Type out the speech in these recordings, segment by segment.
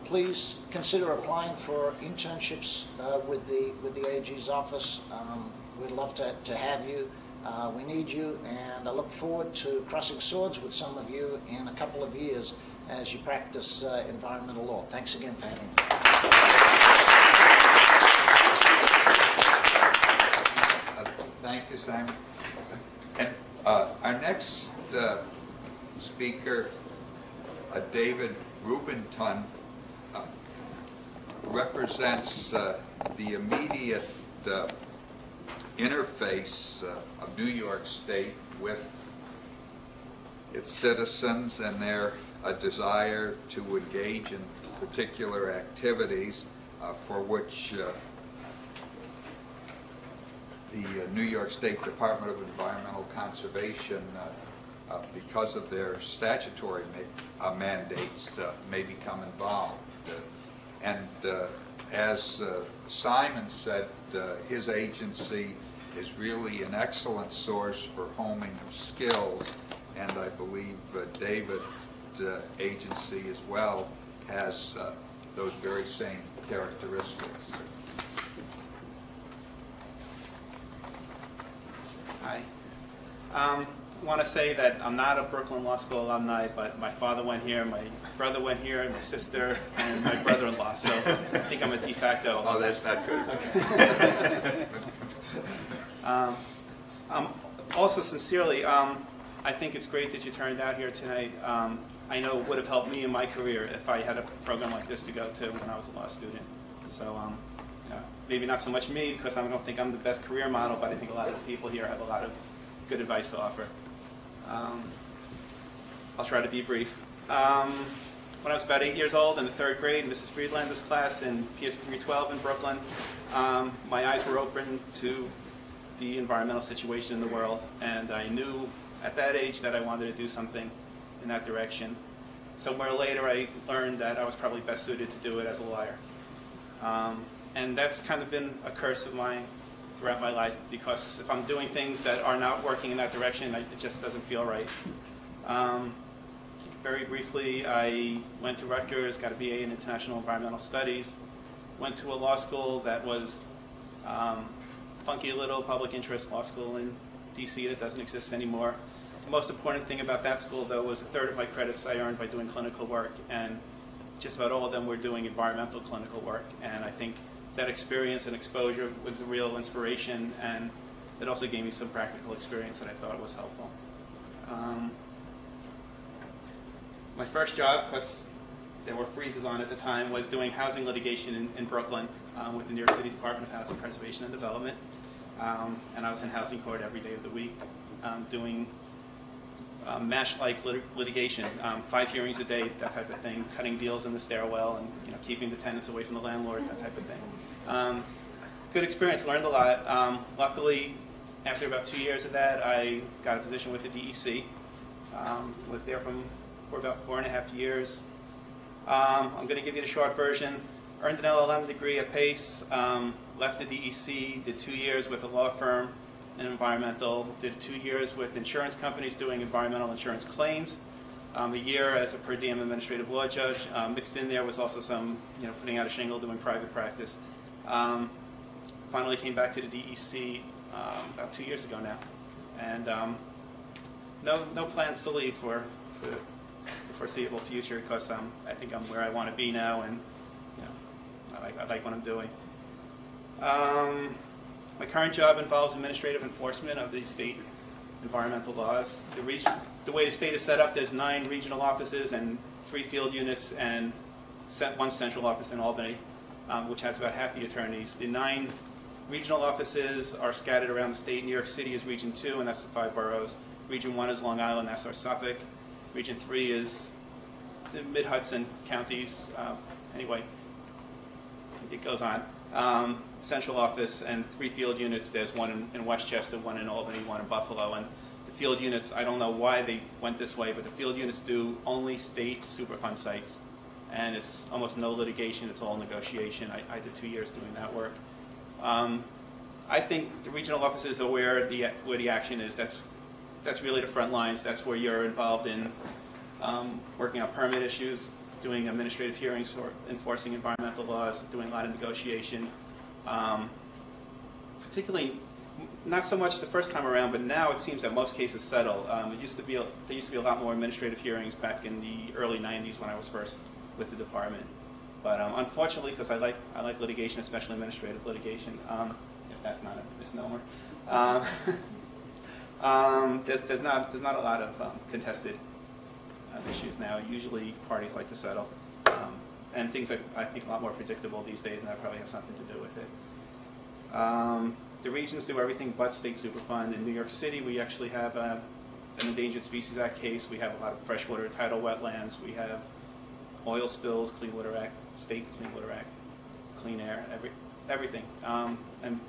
please consider applying for internships with the AG's office. We'd love to have you. We need you, and I look forward to crossing swords with some of you in a couple of years as you practice environmental law. Thanks again for having me. Thank you, Simon. And our next speaker, David Rubenton, represents the immediate interface of New York State with its citizens and their desire to engage in particular activities for which the New York State Department of Environmental Conservation, because of their statutory mandates, may become involved. And as Simon said, his agency is really an excellent source for homing of skills, and I believe David's agency as well has those very same characteristics. Hi. I want to say that I'm not a Brooklyn Law School alumni, but my father went here, my brother went here, my sister, and my brother-in-law, so I think I'm a de facto. Oh, that's not good. Okay. Also, sincerely, I think it's great that you turned out here tonight. I know it would have helped me in my career if I had a program like this to go to when I was a law student. So maybe not so much me, because I don't think I'm the best career model, but I think a lot of the people here have a lot of good advice to offer. I'll try to be brief. When I was about 8 years old in the 3rd grade, Mrs. Friedlander's class in PS 312 in Brooklyn, my eyes were open to the environmental situation in the world, and I knew at that age that I wanted to do something in that direction. Somewhere later I learned that I was probably best suited to do it as a lawyer. And that's kind of been a curse of mine throughout my life, because if I'm doing things that are not working in that direction, it just doesn't feel right. Very briefly, I went to Rutgers, got a BA in International Environmental Studies, went to a law school that was funky little public interest law school in DC that doesn't exist anymore. The most important thing about that school, though, was 1/3 of my credits I earned by doing clinical work, and just about all of them were doing environmental clinical work, and I think that experience and exposure was a real inspiration, and it also gave me some practical experience that I thought was helpful. My first job, because there were freezes on at the time, was doing housing litigation in Brooklyn with the New York City Department of Housing Preservation and Development, and I was in housing court every day of the week doing MASH-like litigation, 5 hearings a day, that type of thing, cutting deals in the stairwell, and keeping the tenants away from the landlord, that type of thing. Good experience, learned a lot. Luckily, after about 2 years of that, I got a position with the DEC. Was there for about 4.5 years. I'm going to give you the short version. Earned an LLM degree at Pace, left the DEC, did 2 years with a law firm in environmental, did 2 years with insurance companies doing environmental insurance claims, a year as a per diem administrative law judge. Mixed in there was also some, putting out a shingle, doing private practice. Finally came back to the DEC about 2 years ago now, and no plans to leave for the foreseeable future, because I think I'm where I want to be now, and I like what I'm doing. My current job involves administrative enforcement of the state environmental laws. The way the state is set up, there's 9 regional offices and 3 field units and 1 central office in Albany, which has about half the attorneys. The 9 regional offices are scattered around the state. New York City is Region 2, and that's the 5 boroughs. Region 1 is Long Island, that's our Suffolk. Region 3 is the mid-Hudson counties. Anyway, it goes on. Central office and 3 field units. There's 1 in Westchester, 1 in Albany, 1 in Buffalo. And the field units, I don't know why they went this way, but the field units do only state Superfund sites. And it's almost no litigation, it's all negotiation. I did 2 years doing that work. I think the regional offices are where the action is. That's really the front lines. That's where you're involved in working on permit issues, doing administrative hearings for enforcing environmental laws, doing a lot of negotiation, particularly not so much the first time around, but now it seems that most cases settle. There used to be a lot more administrative hearings back in the early 90s when I was first with the department. But unfortunately, because I like litigation, especially administrative litigation, if that's not a misnomer, there's not a lot of contested issues now. Usually parties like to settle, and things that I think a lot more predictable these days, and that probably has something to do with it. The regions do everything but state superfund. In New York City, we actually have an Endangered Species Act case. We have a lot of freshwater tidal wetlands. We have oil spills, Clean Water Act, State Clean Water Act, Clean Air, everything. And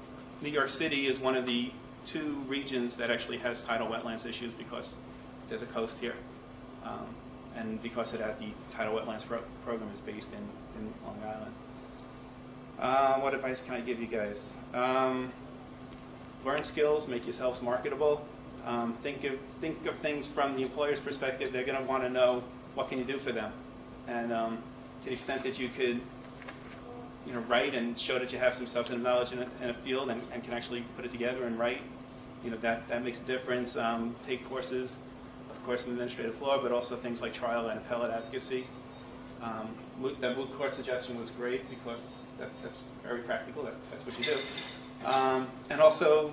New York City is one of the 2 regions that actually has tidal wetlands issues because there's a coast here. And because of that, the tidal wetlands program is based in Long Island. What advice can I give you guys? Learn skills, make yourselves marketable. Think of things from the employer's perspective. They're going to want to know what can you do for them. And to the extent that you could write and show that you have some substantive knowledge in a field and can actually put it together and write, that makes a difference. Take courses, of course, in administrative law, but also things like trial and appellate advocacy. That moot court suggestion was great because that's very practical. That's what you do. And also,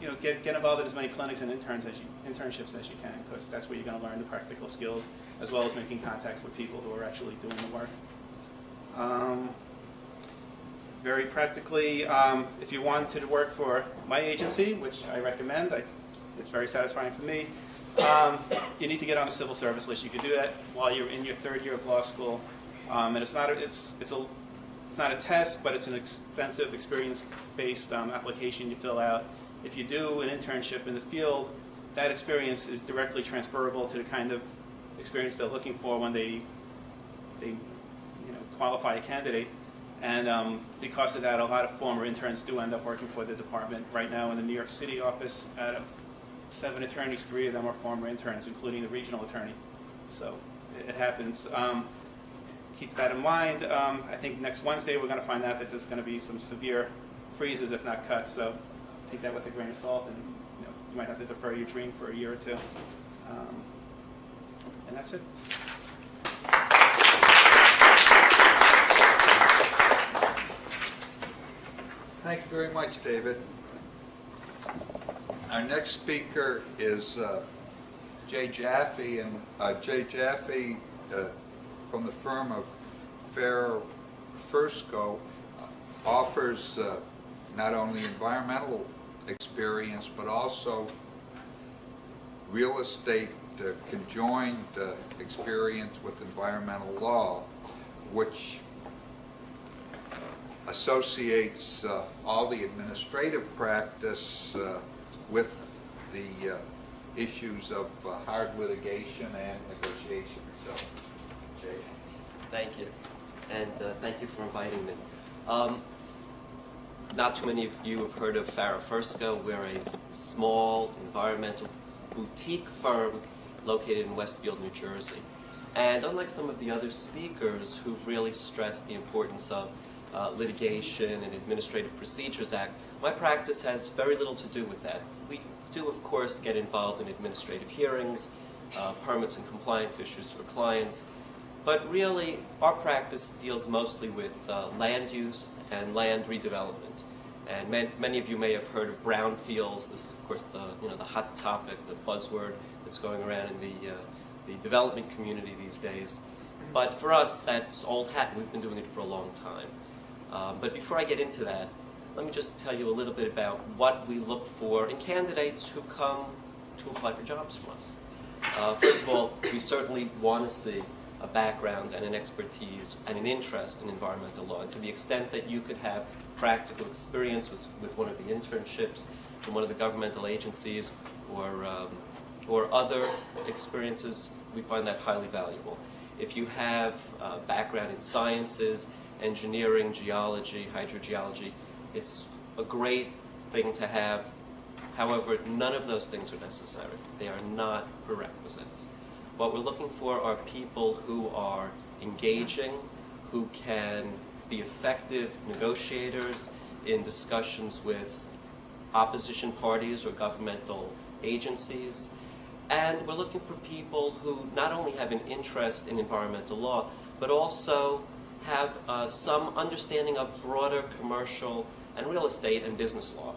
get involved in as many clinics and internships as you can, because that's where you're going to learn the practical skills, as well as making contact with people who are actually doing the work. Very practically, if you wanted to work for my agency, which I recommend, it's very satisfying for me, you need to get on a civil service list. You can do that while you're in your 3rd year of law school, and it's not a test, but it's an expensive experience-based application you fill out. If you do an internship in the field, that experience is directly transferable to the kind of experience they're looking for when they qualify a candidate. And because of that, a lot of former interns do end up working for the department. Right now in the New York City office, out of 7 attorneys, 3 of them are former interns, including the regional attorney. So it happens. Keep that in mind. I think next Wednesday we're going to find out that there's going to be some severe freezes, if not cuts. So take that with a grain of salt, and you might have to defer your dream for a year or 2. And that's it. Thank you very much, David. Our next speaker is Jay Jaffe, and Jay Jaffe from the firm of Fursko offers not only environmental experience but also real estate conjoined experience with environmental law, which associates all the administrative practice with the issues of hard litigation and negotiation. So, Jay. Thank you, and thank you for inviting me. Not too many of you have heard of Fursko. We're a small environmental boutique firm located in Westfield, New Jersey. And unlike some of the other speakers who've really stressed the importance of Litigation and Administrative Procedures Act, my practice has very little to do with that. We do, of course, get involved in administrative hearings, permits and compliance issues for clients, but really our practice deals mostly with land use and land redevelopment. And many of you may have heard of brownfields. This is, of course, the hot topic, the buzzword that's going around in the development community these days. But for us, that's old hat. We've been doing it for a long time. But before I get into that, let me just tell you a little bit about what we look for in candidates who come to apply for jobs from us. First of all, we certainly want to see a background and an expertise and an interest in environmental law. And to the extent that you could have practical experience with one of the internships from one of the governmental agencies or other experiences, we find that highly valuable. If you have a background in sciences, engineering, geology, hydrogeology, it's a great thing to have. However, none of those things are necessary. They are not prerequisites. What we're looking for are people who are engaging, who can be effective negotiators in discussions with opposition parties or governmental agencies. And we're looking for people who not only have an interest in environmental law, but also have some understanding of broader commercial and real estate and business law.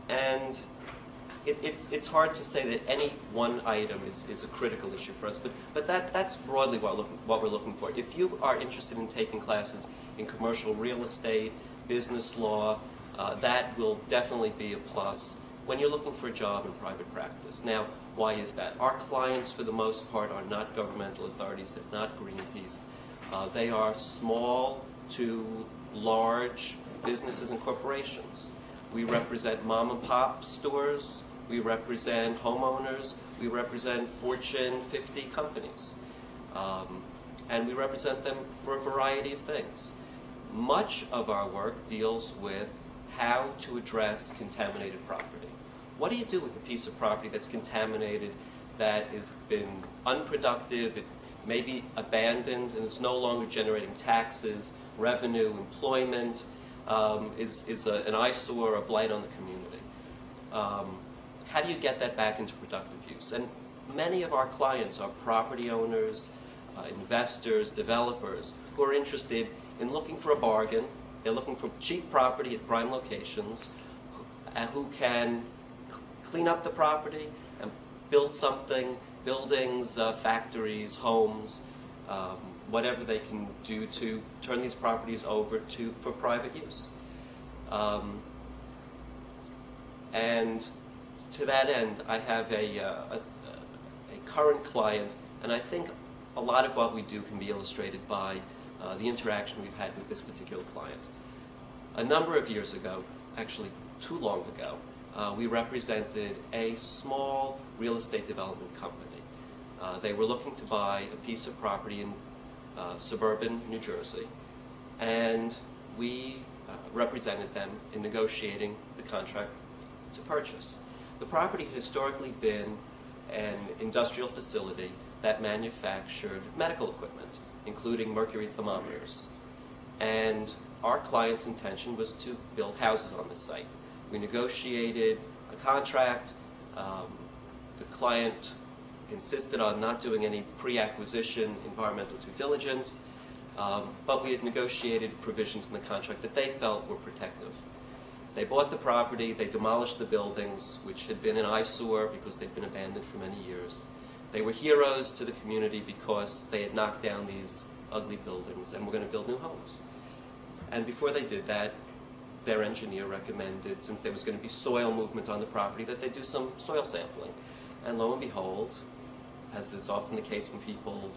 And it's hard to say that any one item is a critical issue for us, but that's broadly what we're looking for. If you are interested in taking classes in commercial real estate, business law, that will definitely be a plus when you're looking for a job in private practice. Now, why is that? Our clients, for the most part, are not governmental authorities. They're not Greenpeace. They are small to large businesses and corporations. We represent mom and pop stores. We represent homeowners. We represent Fortune 50 companies. And we represent them for a variety of things. Much of our work deals with how to address contaminated property. What do you do with a piece of property that's contaminated, that has been unproductive, it may be abandoned, and it's no longer generating taxes, revenue, employment, is an eyesore, a blight on the community? How do you get that back into productive use? And many of our clients are property owners, investors, developers, who are interested in looking for a bargain. They're looking for cheap property at prime locations, and who can clean up the property and build something, buildings, factories, homes, whatever they can do to turn these properties over for private use. And to that end, I have a current client, and I think a lot of what we do can be illustrated by the interaction we've had with this particular client. A number of years ago, actually too long ago, we represented a small real estate development company. They were looking to buy a piece of property in suburban New Jersey, and we represented them in negotiating the contract to purchase. The property had historically been an industrial facility that manufactured medical equipment, including mercury thermometers. And our client's intention was to build houses on the site. We negotiated a contract. The client insisted on not doing any pre-acquisition environmental due diligence, but we had negotiated provisions in the contract that they felt were protective. They bought the property, they demolished the buildings, which had been an eyesore because they'd been abandoned for many years. They were heroes to the community because they had knocked down these ugly buildings and were going to build new homes. And before they did that, their engineer recommended, since there was going to be soil movement on the property, that they do some soil sampling. And lo and behold, as is often the case when people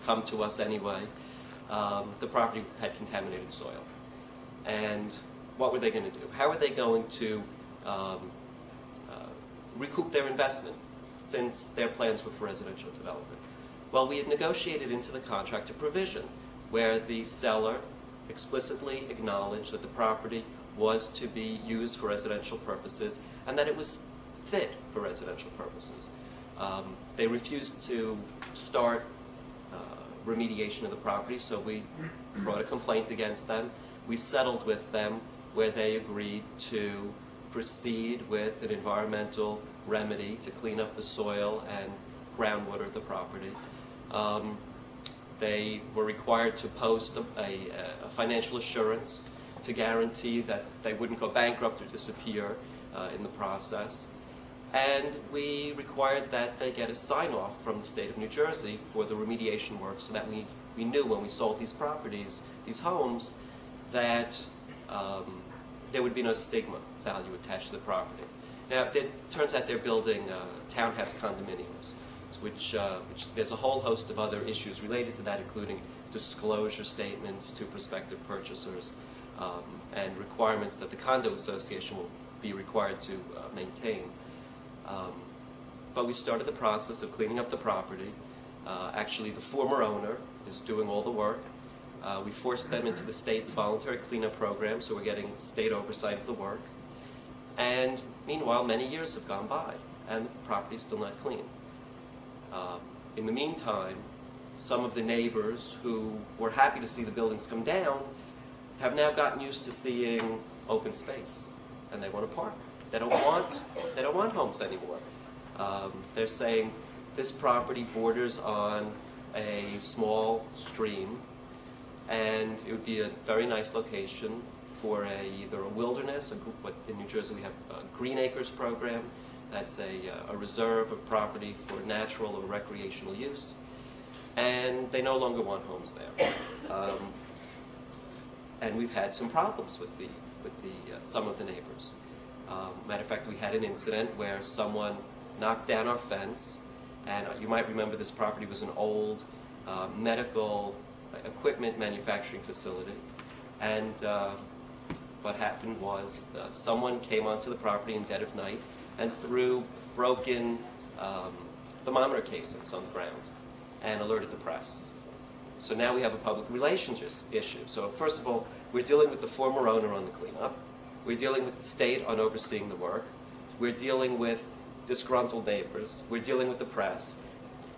come to us anyway, the property had contaminated soil. And what were they going to do? How were they going to recoup their investment, since their plans were for residential development? Well, we had negotiated into the contract a provision where the seller explicitly acknowledged that the property was to be used for residential purposes and that it was fit for residential purposes. They refused to start remediation of the property, so we brought a complaint against them. We settled with them where they agreed to proceed with an environmental remedy to clean up the soil and groundwater of the property. They were required to post a financial assurance to guarantee that they wouldn't go bankrupt or disappear in the process. And we required that they get a sign-off from the state of New Jersey for the remediation work, so that we knew when we sold these properties, these homes, that there would be no stigma value attached to the property. Now, it turns out they're building townhouse condominiums, which there's a whole host of other issues related to that, including disclosure statements to prospective purchasers and requirements that the condo association will be required to maintain. But we started the process of cleaning up the property. Actually, the former owner is doing all the work. We forced them into the state's voluntary cleanup program, so we're getting state oversight of the work. And meanwhile, many years have gone by, and the property's still not clean. In the meantime, some of the neighbors who were happy to see the buildings come down have now gotten used to seeing open space, and they want to park. They don't want homes anymore. They're saying this property borders on a small stream, and it would be a very nice location for either a wilderness, what in New Jersey we have a Green Acres program. That's a reserve of property for natural or recreational use, and they no longer want homes there. And we've had some problems with some of the neighbors. Matter of fact, we had an incident where someone knocked down our fence, and you might remember this property was an old medical equipment manufacturing facility, and what happened was someone came onto the property in dead of night and threw broken thermometer casings on the ground and alerted the press. So now we have a public relations issue. So first of all, we're dealing with the former owner on the cleanup. We're dealing with the state on overseeing the work. We're dealing with disgruntled neighbors. We're dealing with the press.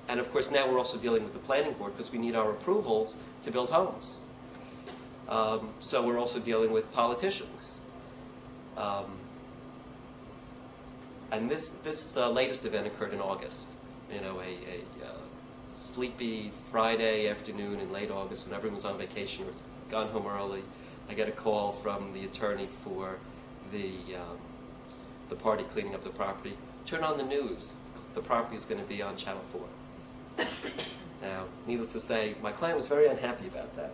And of course now we're also dealing with the planning board because we need our approvals to build homes. So we're also dealing with politicians. And this latest event occurred in August. You know, a sleepy Friday afternoon in late August when everyone was on vacation or was gone home early. I get a call from the attorney for the party cleaning up the property. Turn on the news. The property is going to be on Channel 4. Now, needless to say, my client was very unhappy about that,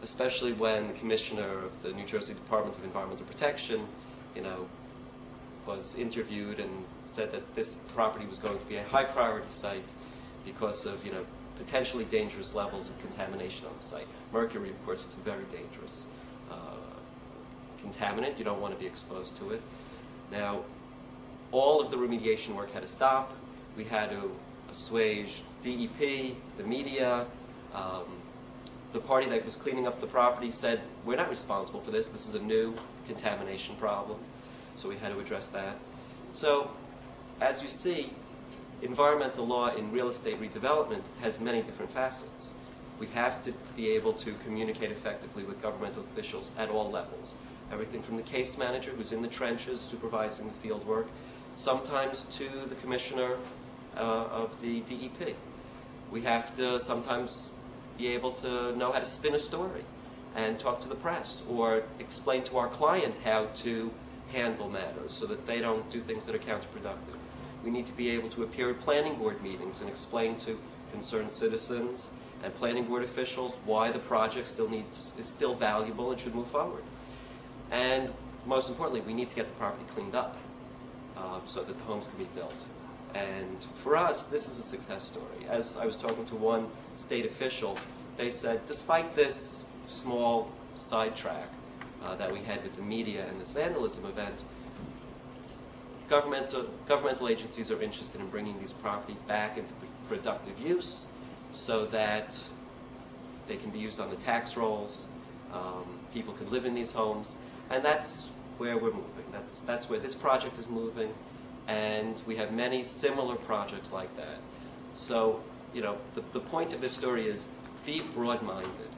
especially when the commissioner of the New Jersey Department of Environmental Protection, you know, was interviewed and said that this property was going to be a high priority site because of, you know, potentially dangerous levels of contamination on the site. Mercury, of course, is a very dangerous contaminant. You don't want to be exposed to it. Now, all of the remediation work had to stop. We had to assuage DEP, the media. The party that was cleaning up the property said, we're not responsible for this. This is a new contamination problem. So we had to address that. So, as you see, environmental law in real estate redevelopment has many different facets. We have to be able to communicate effectively with governmental officials at all levels. Everything from the case manager who's in the trenches supervising the field work, sometimes to the commissioner of the DEP. We have to sometimes be able to know how to spin a story and talk to the press or explain to our client how to handle matters so that they don't do things that are counterproductive. We need to be able to appear at planning board meetings and explain to concerned citizens and planning board officials why the project is still valuable and should move forward. And most importantly, we need to get the property cleaned up so that the homes can be built. And for us, this is a success story. As I was talking to one state official, they said, despite this small sidetrack that we had with the media and this vandalism event, governmental agencies are interested in bringing these property back into productive use so that they can be used on the tax rolls, people can live in these homes, and that's where we're moving. That's where this project is moving, and we have many similar projects like that. So, you know, the point of this story is be broad-minded.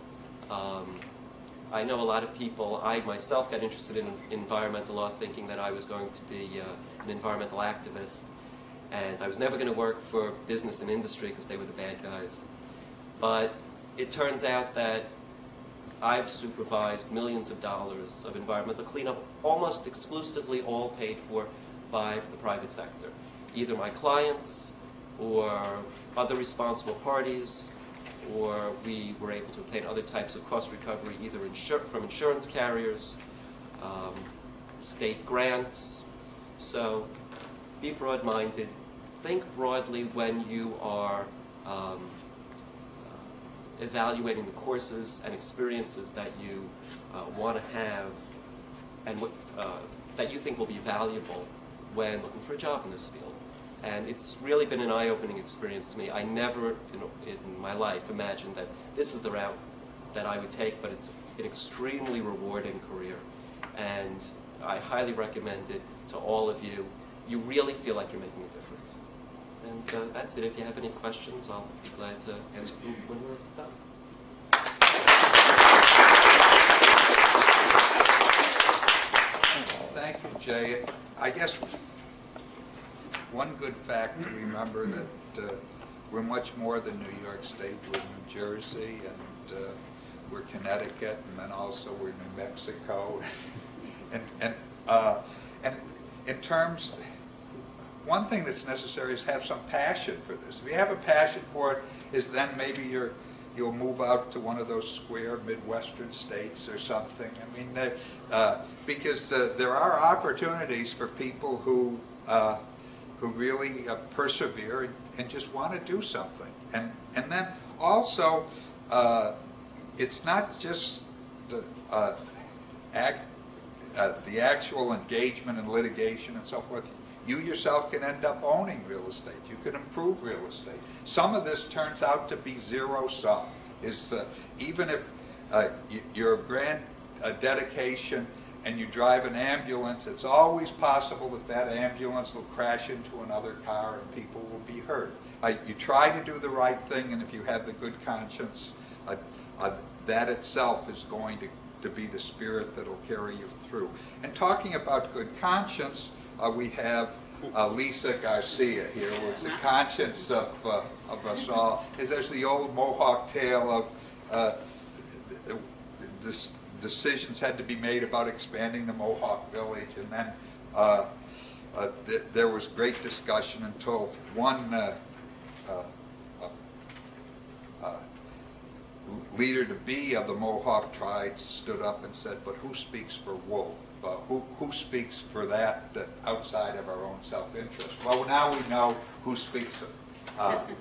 I know a lot of people, I myself got interested in environmental law thinking that I was going to be an environmental activist, and I was never going to work for business and industry because they were the bad guys. But it turns out that I've supervised millions of dollars of environmental cleanup, almost exclusively all paid for by the private sector. Either my clients or other responsible parties, or we were able to obtain other types of cost recovery, either from insurance carriers, state grants. So be broad-minded. Think broadly when you are evaluating the courses and experiences that you want to have and that you think will be valuable when looking for a job in this field. And it's really been an eye-opening experience to me. I never in my life imagined that this is the route that I would take, but it's an extremely rewarding career. And I highly recommend it to all of you. You really feel like you're making a difference. And that's it. If you have any questions, I'll be glad to answer them when we're done. Thank you, Jay. I guess one good fact to remember that we're much more than New York State. We're New Jersey, and we're Connecticut, and then also we're New Mexico. and in terms, one thing that's necessary is have some passion for this. If you have a passion for it, is then maybe you'll move out to one of those square Midwestern states or something. I mean, because there are opportunities for people who really persevere and just want to do something. And then also, it's not just the actual engagement in litigation and so forth. You yourself can end up owning real estate. You can improve real estate. Some of this turns out to be zero sum. Even if you're a grand dedication and you drive an ambulance, it's always possible that that ambulance will crash into another car and people will be hurt. You try to do the right thing, and if you have the good conscience, that itself is going to be the spirit that will carry you through. And talking about good conscience, we have Lisa Garcia here, who's the conscience of us all. There's the old Mohawk tale of decisions had to be made about expanding the Mohawk village, and then there was great discussion until one leader-to-be of the Mohawk tribe stood up and said, "But who speaks for Wolf? Who speaks for that outside of our own self-interest?" Well, now we know who speaks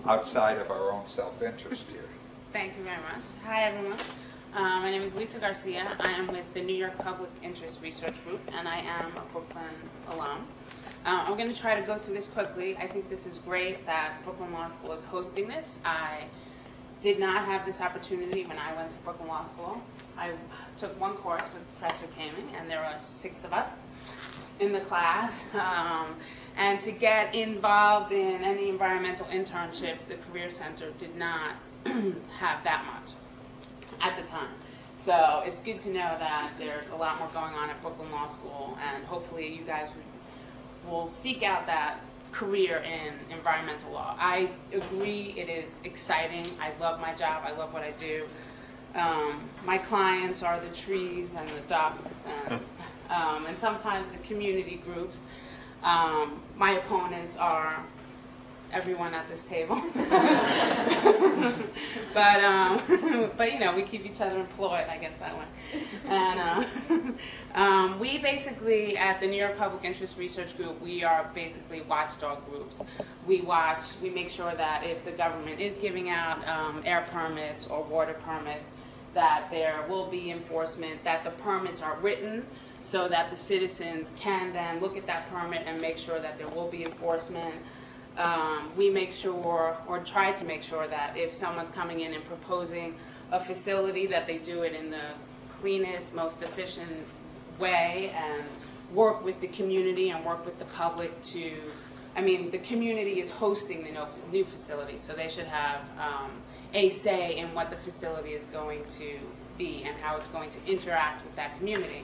outside of our own self-interest here. Thank you very much. Hi, everyone. My name is Lisa Garcia. I am with the New York Public Interest Research Group, and I am a Brooklyn alum. I'm going to try to go through this quickly. I think this is great that Brooklyn Law School is hosting this. I did not have this opportunity when I went to Brooklyn Law School. I took one course with Professor Kaming, and there were 6 of us in the class. And to get involved in any environmental internships, the Career Center did not have that much at the time. So it's good to know that there's a lot more going on at Brooklyn Law School, and hopefully you guys will seek out that career in environmental law. I agree, it is exciting. I love my job. I love what I do. My clients are the trees and the ducks and sometimes the community groups. My opponents are everyone at this table. But you know, we keep each other employed, I guess that way. And we basically, at the New York Public Interest Research Group, we are basically watchdog groups. We make sure that if the government is giving out air permits or water permits, that there will be enforcement, that the permits are written so that the citizens can then look at that permit and make sure that there will be enforcement. We make sure, or try to make sure, that if someone's coming in and proposing a facility, that they do it in the cleanest, most efficient way, and work with the community and work with the public to, the community is hosting the new facility, so they should have a say in what the facility is going to be and how it's going to interact with that community.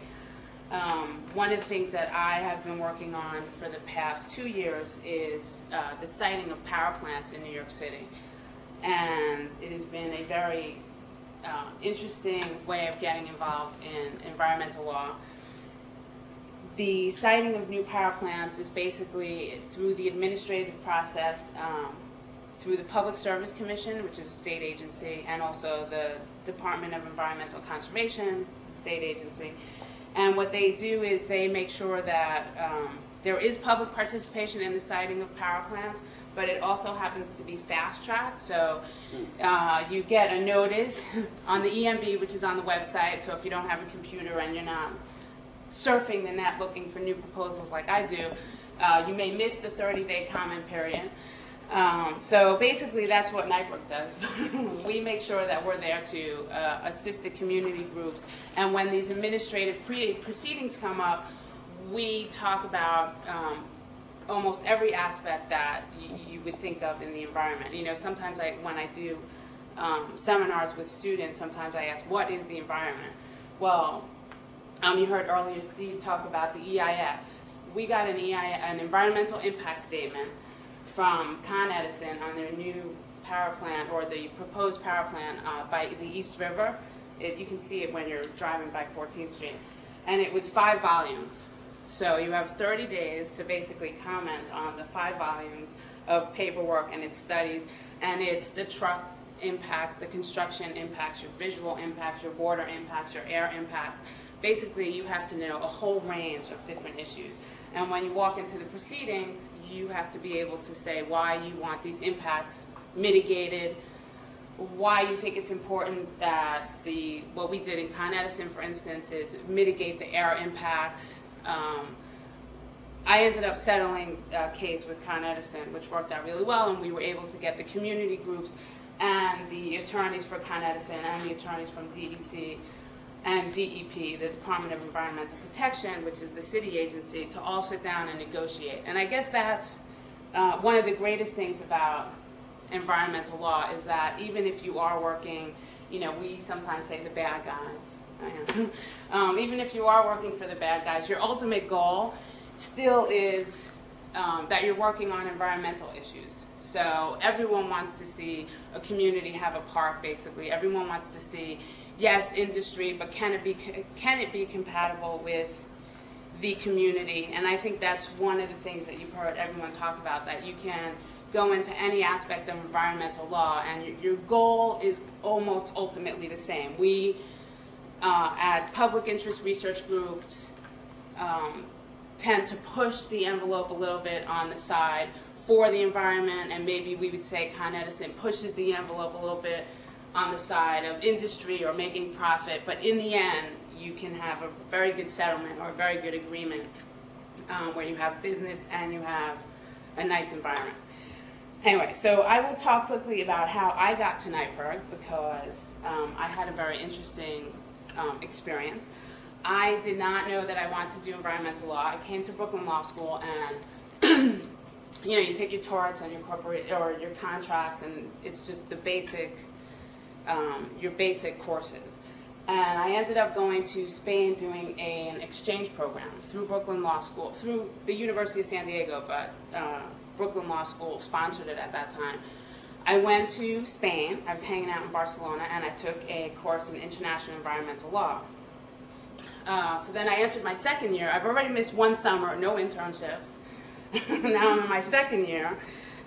One of the things that I have been working on for the past 2 years is the siting of power plants in New York City. And it has been a very interesting way of getting involved in environmental law. The siting of new power plants is basically through the administrative process, through the Public Service Commission, which is a state agency, and also the Department of Environmental Conservation, the state agency. And what they do is they make sure that there is public participation in the siting of power plants, but it also happens to be fast-tracked. So you get a notice on the EMB, which is on the website, so if you don't have a computer and you're not surfing the net looking for new proposals like I do, you may miss the 30-day comment period. So basically that's what NYBRC does. We make sure that we're there to assist the community groups, and when these administrative proceedings come up, we talk about almost every aspect that you would think of in the environment. You know, sometimes when I do seminars with students, sometimes I ask, what is the environment? Well, you heard earlier Steve talk about the EIS. We got an environmental impact statement from Con Edison on their new power plant, or the proposed power plant by the East River. You can see it when you're driving by 14th Street. And it was 5 volumes. So you have 30 days to basically comment on the 5 volumes of paperwork and its studies. And it's the truck impacts, the construction impacts, your visual impacts, your water impacts, your air impacts. Basically, you have to know a whole range of different issues. And when you walk into the proceedings, you have to be able to say why you want these impacts mitigated, why you think it's important that what we did in Con Edison, for instance, is mitigate the air impacts. I ended up settling a case with Con Edison, which worked out really well, and we were able to get the community groups and the attorneys for Con Edison and the attorneys from DEC and DEP, the Department of Environmental Protection, which is the city agency, to all sit down and negotiate. And I guess that's one of the greatest things about environmental law, is that even if you are working, you know, we sometimes say the bad guys, even if you are working for the bad guys, your ultimate goal still is that you're working on environmental issues. So everyone wants to see a community have a park, basically. Everyone wants to see, yes, industry, but can it be compatible with the community? And I think that's one of the things that you've heard everyone talk about, that you can go into any aspect of environmental law and your goal is almost ultimately the same. We, at public interest research groups, tend to push the envelope a little bit on the side for the environment, and maybe we would say Con Edison pushes the envelope a little bit on the side of industry or making profit, but in the end, you can have a very good settlement or a very good agreement where you have business and you have a nice environment. Anyway, so I will talk quickly about how I got to NYPIRG, because I had a very interesting experience. I did not know that I wanted to do environmental law. I came to Brooklyn Law School, and you know, you take your torts and your corporate or your contracts, and it's just the basic, your basic courses. And I ended up going to Spain doing an exchange program through Brooklyn Law School, through the University of San Diego, but Brooklyn Law School sponsored it at that time. I went to Spain. I was hanging out in Barcelona, and I took a course in international environmental law. So then I entered my second year. I've already missed one summer, no internships. Now I'm in my second year,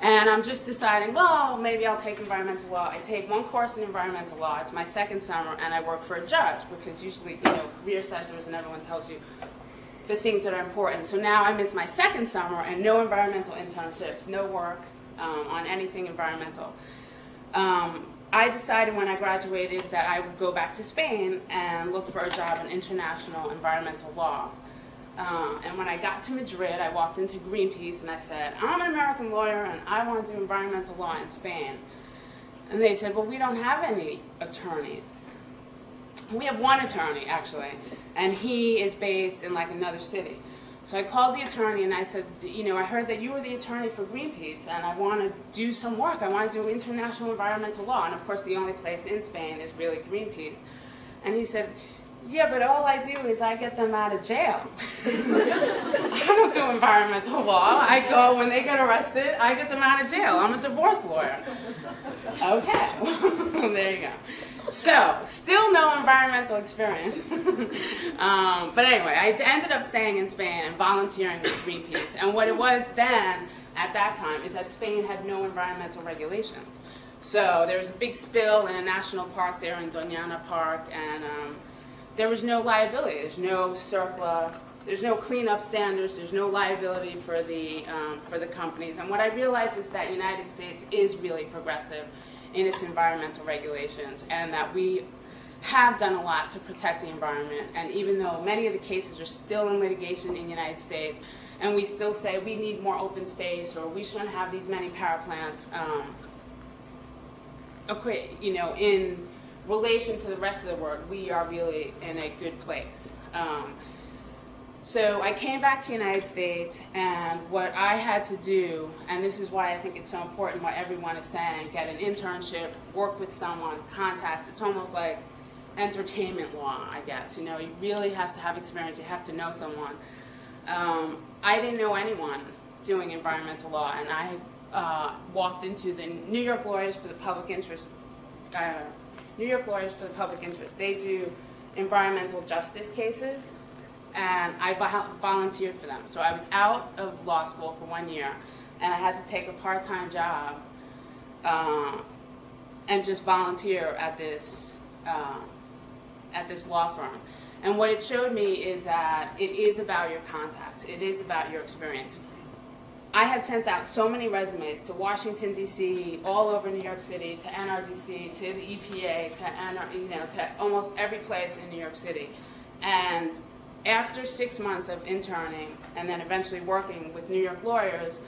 and I'm just deciding, well, maybe I'll take environmental law. I take one course in environmental law. It's my second summer, and I work for a judge, because usually, you know, career centers and everyone tells you the things that are important. So now I miss my second summer and no environmental internships, no work on anything environmental. I decided when I graduated that I would go back to Spain and look for a job in international environmental law. And when I got to Madrid, I walked into Greenpeace and I said, I'm an American lawyer and I want to do environmental law in Spain. And they said, well, we don't have any attorneys. We have one attorney, actually, and he is based in like another city. So I called the attorney and I said, you know, I heard that you were the attorney for Greenpeace, and I want to do some work. I want to do international environmental law. And of course, the only place in Spain is really Greenpeace. And he said, yeah, but all I do is I get them out of jail. I don't do environmental law. I go, when they get arrested, I get them out of jail. I'm a divorce lawyer. Okay, there you go. So, still no environmental experience. But anyway, I ended up staying in Spain and volunteering with Greenpeace. And what it was then, at that time, is that Spain had no environmental regulations. So there was a big spill in a national park there in Doñana Park, and there was no liability. There's no CERCLA, there's no cleanup standards, there's no liability for the companies. And what I realized is that the United States is really progressive in its environmental regulations, and that we have done a lot to protect the environment. And even though many of the cases are still in litigation in the United States, and we still say we need more open space, or we shouldn't have these many power plants, you know, in relation to the rest of the world, we are really in a good place. So I came back to the United States, and what I had to do, and this is why I think it's so important what everyone is saying, get an internship, work with someone, contacts. It's almost like entertainment law, I guess. You know, you really have to have experience. You have to know someone. I didn't know anyone doing environmental law, and I walked into the New York Lawyers for the Public Interest. New York Lawyers for the Public Interest. They do environmental justice cases, and I volunteered for them. So I was out of law school for 1 year, and I had to take a part-time job and just volunteer at this law firm. And what it showed me is that it is about your contacts. It is about your experience. I had sent out so many resumes to Washington, D.C., all over New York City, to NRDC, to the EPA, to almost every place in New York City. And after 6 months of interning and then eventually working with New York lawyers,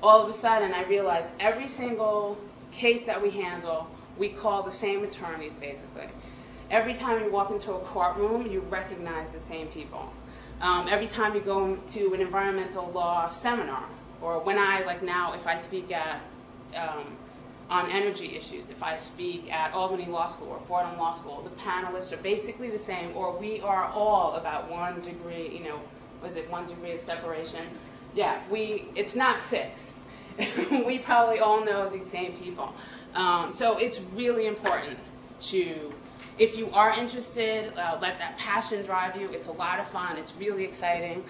all of a sudden I realized every single case that we handle, we call the same attorneys, basically. Every time you walk into a courtroom, you recognize the same people. Every time you go to an environmental law seminar, or when like now, if I speak at, on energy issues, if I speak at Albany Law School or Fordham Law School, the panelists are basically the same, or we are all about 1 degree, was it 1 degree of separation? Yeah, it's not 6. We probably all know these same people. So it's really important to, if you are interested, let that passion drive you. It's a lot of fun. It's really exciting.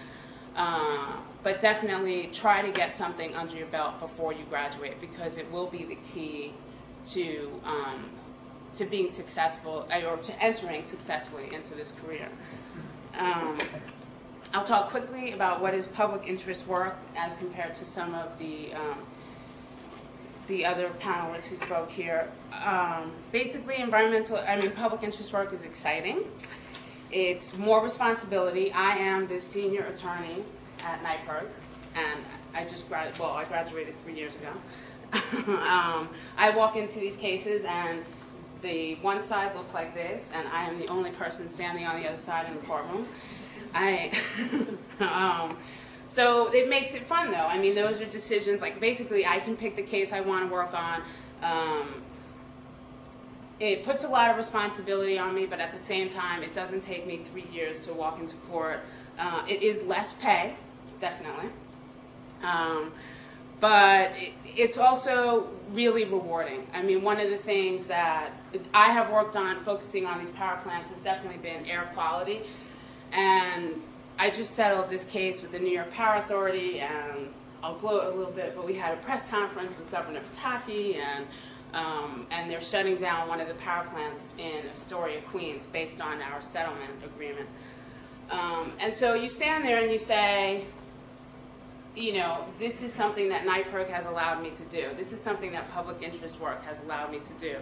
But definitely try to get something under your belt before you graduate, because it will be the key to being successful, or to entering successfully into this career. I'll talk quickly about what is public interest work as compared to some of the other panelists who spoke here. Basically, public interest work is exciting. It's more responsibility. I am the senior attorney at NYPIRG, and I graduated 3 years ago. I walk into these cases, and the one side looks like this, and I am the only person standing on the other side in the courtroom. So it makes it fun, though. I mean, those are decisions, like basically I can pick the case I want to work on. It puts a lot of responsibility on me, but at the same time, it doesn't take me 3 years to walk into court. It is less pay, definitely. But it's also really rewarding. I mean, one of the things that I have worked on focusing on these power plants has definitely been air quality. And I just settled this case with the New York Power Authority, and I'll gloat a little bit, but we had a press conference with Governor Pataki, and they're shutting down one of the power plants in Astoria, Queens, based on our settlement agreement. And so you stand there and you say, this is something that NYPIRG has allowed me to do. This is something that public interest work has allowed me to do.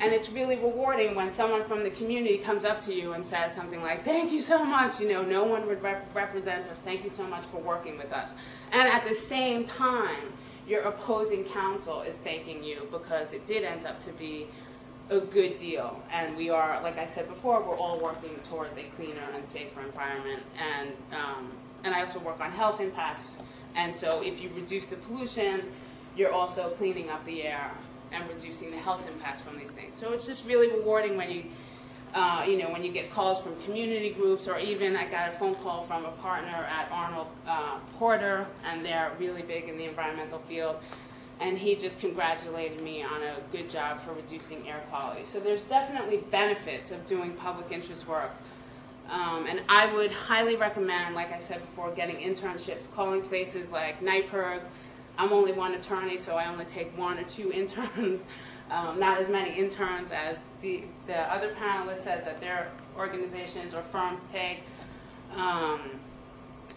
And it's really rewarding when someone from the community comes up to you and says something like, thank you so much, no one would represent us, thank you so much for working with us. And at the same time, your opposing counsel is thanking you because it did end up to be a good deal. And we are, like I said before, we're all working towards a cleaner and safer environment. And I also work on health impacts. And so if you reduce the pollution, you're also cleaning up the air and reducing the health impacts from these things. So it's just really rewarding when you, when you get calls from community groups, or even I got a phone call from a partner at Arnold Porter, and they're really big in the environmental field, and he just congratulated me on a good job for reducing air quality. So there's definitely benefits of doing public interest work. And I would highly recommend, like I said before, getting internships, calling places like NYPIRG. I'm only one attorney, so I only take 1 or 2 interns, not as many interns as the other panelists said that their organizations or firms take.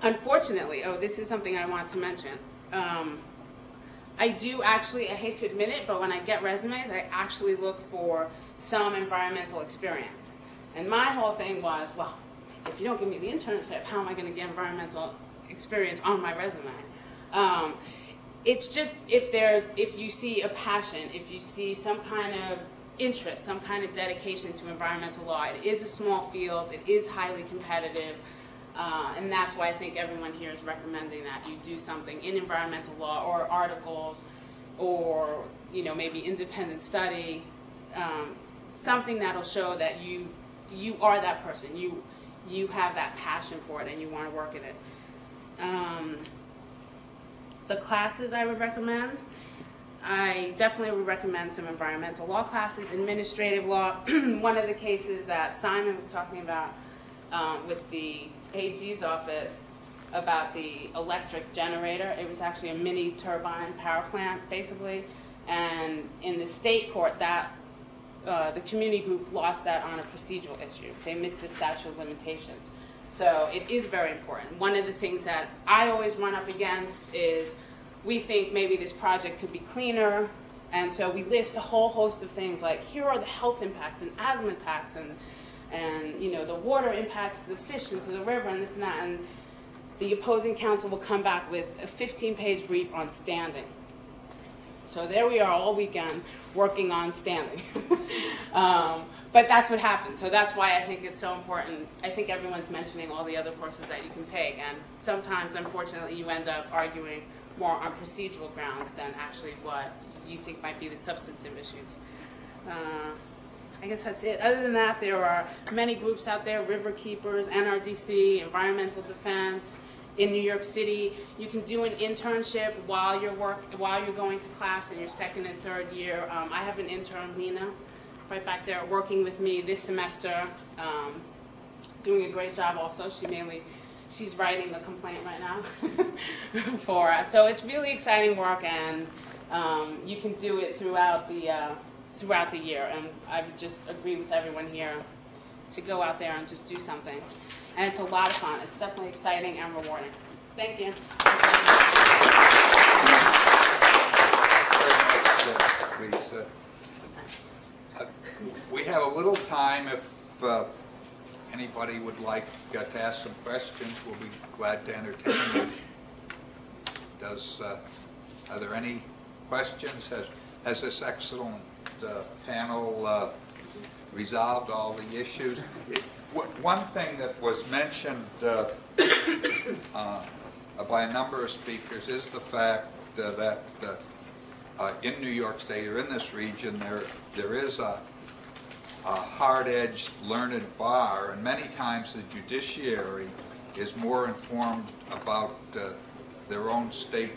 Unfortunately, this is something I want to mention. I do actually, I hate to admit it, but when I get resumes, I actually look for some environmental experience. And my whole thing was, well, if you don't give me the internship, how am I going to get environmental experience on my resume? It's just if you see a passion, if you see some kind of interest, some kind of dedication to environmental law. It is a small field. It is highly competitive. And that's why I think everyone here is recommending that you do something in environmental law or articles or, you know, maybe independent study, something that'll show that you are that person. You have that passion for it and you want to work in it. The classes I would recommend, I definitely would recommend some environmental law classes, administrative law. One of the cases that Simon was talking about with the AG's office about the electric generator, it was actually a mini turbine power plant, basically. And in the state court, that the community group lost that on a procedural issue. They missed the statute of limitations. So it is very important. One of the things that I always run up against is we think maybe this project could be cleaner, and so we list a whole host of things like here are the health impacts and asthma attacks and you know, the water impacts to the fish and to the river and this and that, and the opposing counsel will come back with a 15-page brief on standing. So there we are all weekend working on standing. But that's what happens. So that's why I think it's so important. I think everyone's mentioning all the other courses that you can take, and sometimes, unfortunately, you end up arguing more on procedural grounds than actually what you think might be the substantive issues. I guess that's it. Other than that, there are many groups out there, River Keepers, NRDC, Environmental Defense. In New York City, you can do an internship while you're going to class in your second and third year. I have an intern, Lena, right back there working with me this semester, doing a great job also. She's writing a complaint right now for us. So it's really exciting work, and you can do it throughout the year. And I would just agree with everyone here to go out there and just do something. And it's a lot of fun. It's definitely exciting and rewarding. Thank you. Please, we have a little time if anybody would like to ask some questions. We'll be glad to entertain them. Are there any questions? Has this excellent panel resolved all the issues? One thing that was mentioned by a number of speakers is the fact that in New York State or in this region there is a hard-edged learned bar, and many times the judiciary is more informed about their own state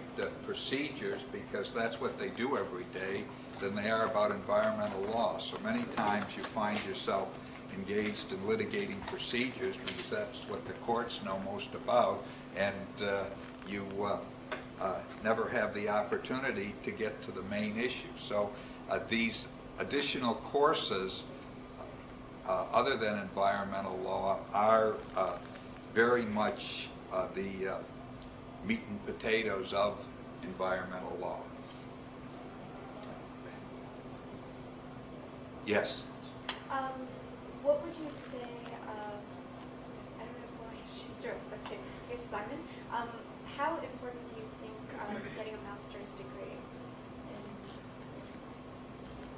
procedures, because that's what they do every day, than they are about environmental law. So many times you find yourself engaged in litigating procedures because that's what the courts know most about, and you never have the opportunity to get to the main issue. So these additional courses, other than environmental law, are very much the meat and potatoes of environmental law. Yes? What would you say, I don't know if Lauren should throw a question. Yes, Simon, how important do you think getting a master's degree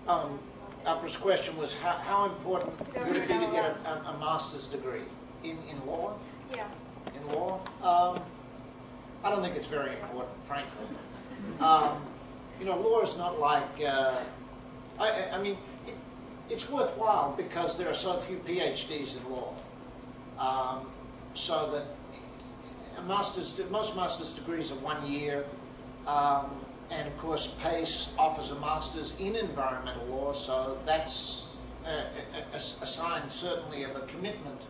in Upper's question was how important would it be to get a master's degree in law? Yeah. In law? I don't think it's very important, frankly. You know, law is not like, I mean, it's worthwhile because there are so few PhDs in law. So that most master's degrees are 1 year. And of course, PACE offers a master's in environmental law, so that's a sign certainly of a commitment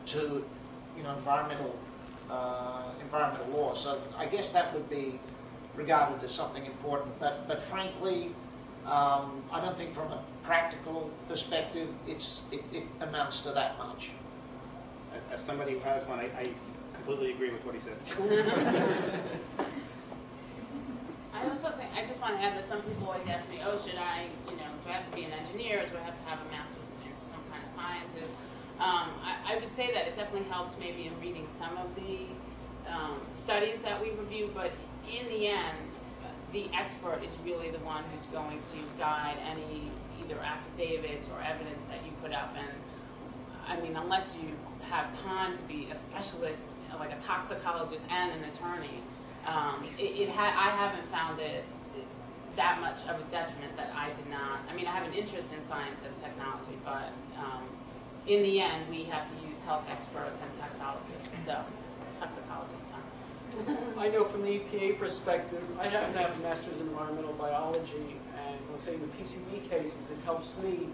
to, you know, environmental law. So I guess that would be regarded as something important. But frankly, I don't think from a practical perspective it amounts to that much. As somebody who has one, I completely agree with what he said. I also think, I just want to add that some people always ask me, oh, should I, you know, do I have to be an engineer, or do I have to have a master's in some kind of sciences? I would say that it definitely helps maybe in reading some of the studies that we review, but in the end, the expert is really the one who's going to guide any either affidavits or evidence that you put up. And I mean, unless you have time to be a specialist, like a toxicologist and an attorney, I haven't found it that much of a detriment that I did not. I mean, I have an interest in science and technology, but in the end, we have to use health experts and toxicologists. So, toxicologists. I know from the EPA perspective, I happen to have a master's in environmental biology, and let's say in the PCB cases, it helps me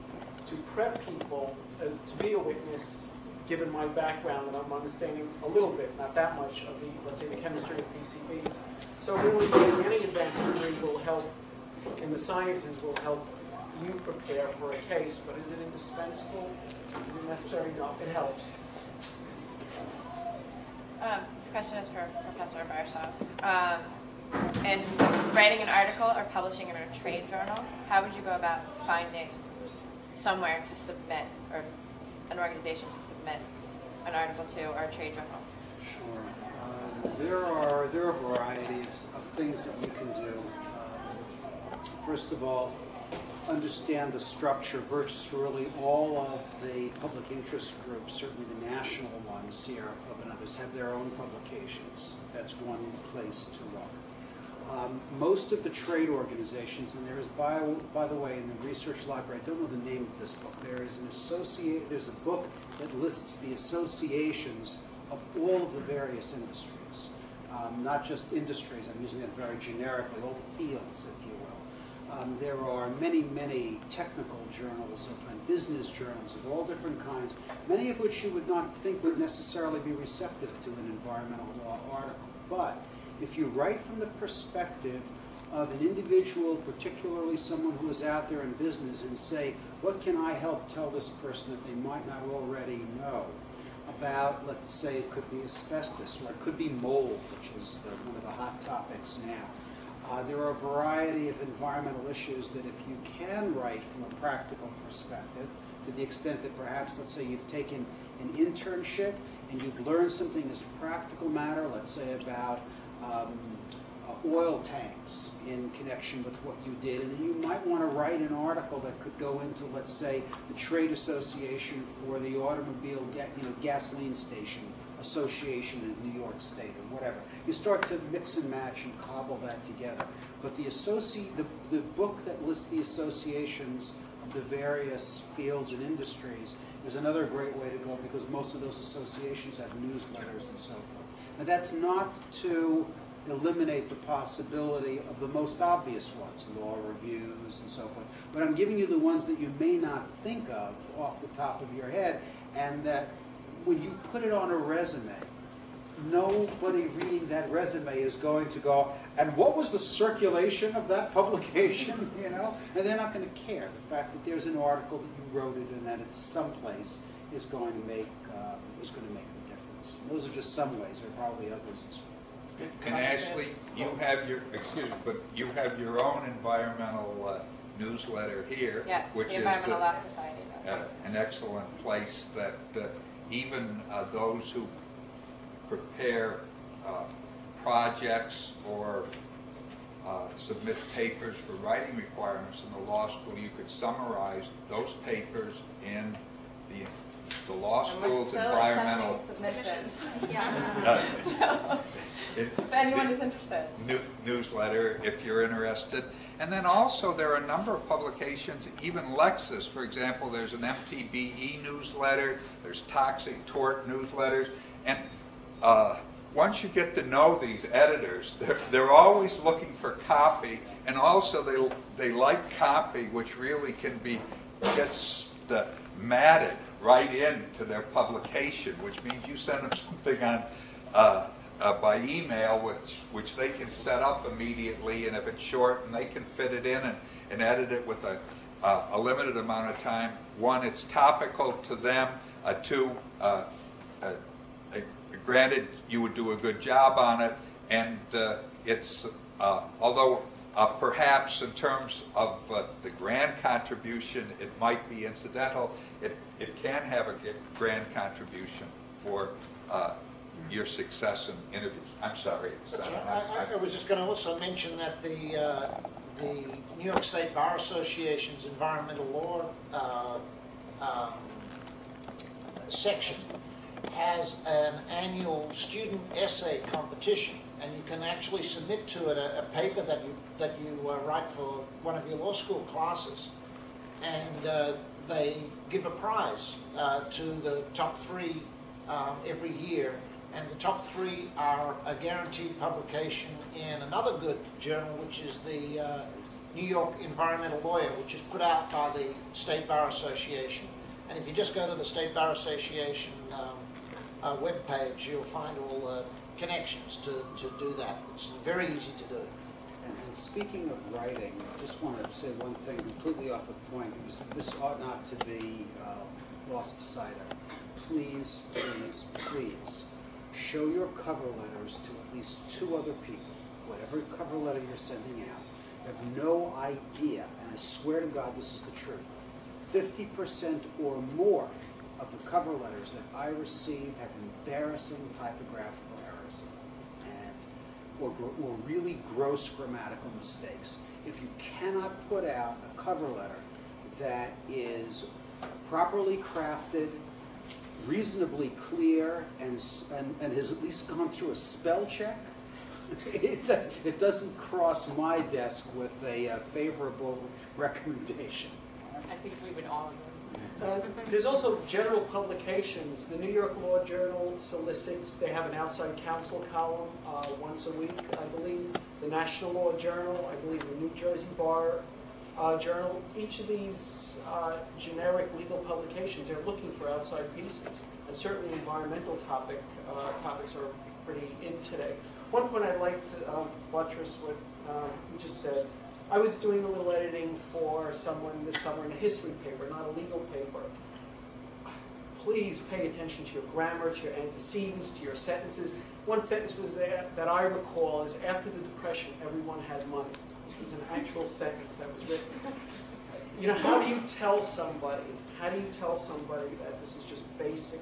to prep people to be a witness, given my background, and I'm understanding a little bit, not that much, of the, let's say, the chemistry of PCBs. So really, getting any advanced degree will help, in the sciences will help you prepare for a case, but is it indispensable? Is it necessary? No, it helps. This question is for Professor Barshoff. And writing an article or publishing in a trade journal, how would you go about finding somewhere to submit, or an organization to submit an article to, or a trade journal? Sure. There are varieties of things that you can do. First of all, understand the structure. Virtually all of the public interest groups, certainly the national ones, Sierra Club and others, have their own publications. That's one place to look. Most of the trade organizations, and there is, by the way, in the research library, I don't know the name of this book, there's a book that lists the associations of all of the various industries. Not just industries, I'm using it very generically, all the fields, if you will. There are many, many technical journals and business journals of all different kinds, many of which you would not think would necessarily be receptive to an environmental law article. But if you write from the perspective of an individual, particularly someone who is out there in business, and say, what can I help tell this person that they might not already know about, let's say it could be asbestos, or it could be mold, which is one of the hot topics now. There are a variety of environmental issues that if you can write from a practical perspective, to the extent that perhaps, let's say you've taken an internship and you've learned something as a practical matter, let's say about oil tanks in connection with what you did, and then you might want to write an article that could go into, let's say, the trade association for the automobile gasoline station association in New York State or whatever. You start to mix and match and cobble that together. But the book that lists the associations of the various fields and industries is another great way to go, because most of those associations have newsletters and so forth. Now that's not to eliminate the possibility of the most obvious ones, law reviews and so forth, but I'm giving you the ones that you may not think of off the top of your head, and that when you put it on a resume, nobody reading that resume is going to go, and what was the circulation of that publication, you know? And they're not going to care. The fact that there's an article that you wrote it and that it's someplace is going to make the difference. And those are just some ways. There are probably others as well. And Ashley, you have your own environmental newsletter here, Yes, which the is Environmental Law Society does. an excellent place that even those who prepare projects or submit papers for writing requirements in the law school, you could summarize those papers in the law school's environmental submissions. Yeah. If anyone is interested. Newsletter, if you're interested. And then also there are a number of publications, even Lexis, for example, there's an MTBE newsletter, there's toxic tort newsletters, and once you get to know these editors, they're always looking for copy, and also they like copy which really can be gets matted right into their publication, which means you send them something on by email, which they can set up immediately, and if it's short, and they can fit it in and edit it with a limited amount of time. One, it's topical to them. Two, granted, you would do a good job on it, and it's although perhaps in terms of the grand contribution, it might be incidental. It can have a grand contribution for your success in interviews. I'm sorry. I was just going to also mention that the New York State Bar Association's environmental law section has an annual student essay competition, and you can actually submit to it a paper that you write for one of your law school classes, and they give a prize to the top 3 every year, and the top 3 are a guaranteed publication in another good journal, which is the New York Environmental Lawyer, which is put out by the State Bar Association. And if you just go to the State Bar Association webpage, you'll find all the connections to do that. It's very easy to do. And speaking of writing, I just want to say one thing completely off the point, because this ought not to be lost sight of. Please, please, please, show your cover letters to at least 2 other people. Whatever cover letter you're sending out, have no idea, and I swear to God this is the truth, 50% or more of the cover letters that I receive have embarrassing typographical errors or really gross grammatical mistakes. If you cannot put out a cover letter that is properly crafted, reasonably clear, and has at least gone through a spell check, it doesn't cross my desk with a favorable recommendation. I think we would all agree. There's also general publications. The New York Law Journal solicits, they have an outside counsel column once a week, I believe. The National Law Journal, I believe the New Jersey Bar Journal. Each of these generic legal publications are looking for outside pieces. And certainly environmental topics are pretty in today. One point I'd like to buttress what you just said. I was doing a little editing for someone this summer in a history paper, not a legal paper. Please pay attention to your grammar, to your antecedents, to your sentences. One sentence was there that I recall is, after the Depression, everyone had money. This was an actual sentence that was written. You know, how do you tell somebody that this is just basic,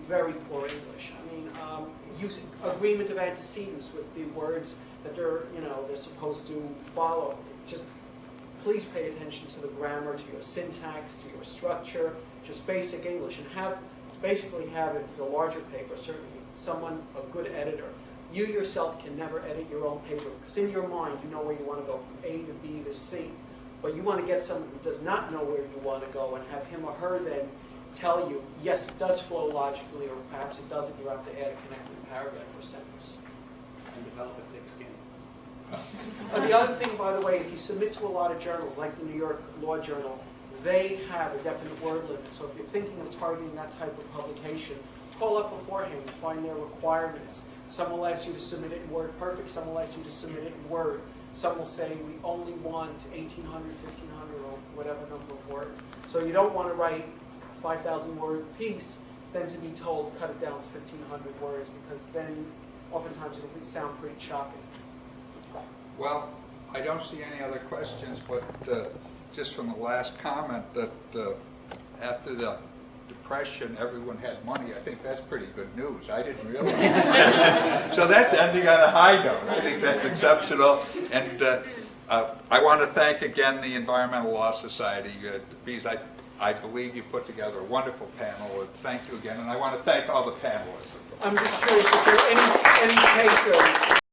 very poor English? I mean, use agreement of antecedents with the words that they're supposed to follow. Just please pay attention to the grammar, to your syntax, to your structure, just basic English, and basically have, if it's a larger paper, certainly someone, a good editor. You yourself can never edit your own paper, because in your mind you know where you want to go from A to B to C, but you want to get someone who does not know where you want to go and have him or her then tell you, yes, it does flow logically, or perhaps it doesn't. You have to add a connecting paragraph or sentence. And develop a thick skin. And the other thing, by the way, if you submit to a lot of journals, like the New York Law Journal, they have a definite word limit. So if you're thinking of targeting that type of publication, call up beforehand and find their requirements. Some will ask you to submit it in WordPerfect. Some will ask you to submit it in Word. Some will say, we only want 1,800, 1,500, or whatever number of words. So you don't want to write a 5,000 word piece, then to be told, cut it down to 1,500 words, because then oftentimes it'll sound pretty choppy. Well, I don't see any other questions, but just from the last comment that after the Depression everyone had money, I think that's pretty good news. I didn't realize that. So that's ending on a high note. I think that's exceptional. And I want to thank again the Environmental Law Society, because I believe you put together a wonderful panel. Thank you again, and I want to thank all the panelists. I'm just curious if there are any takers.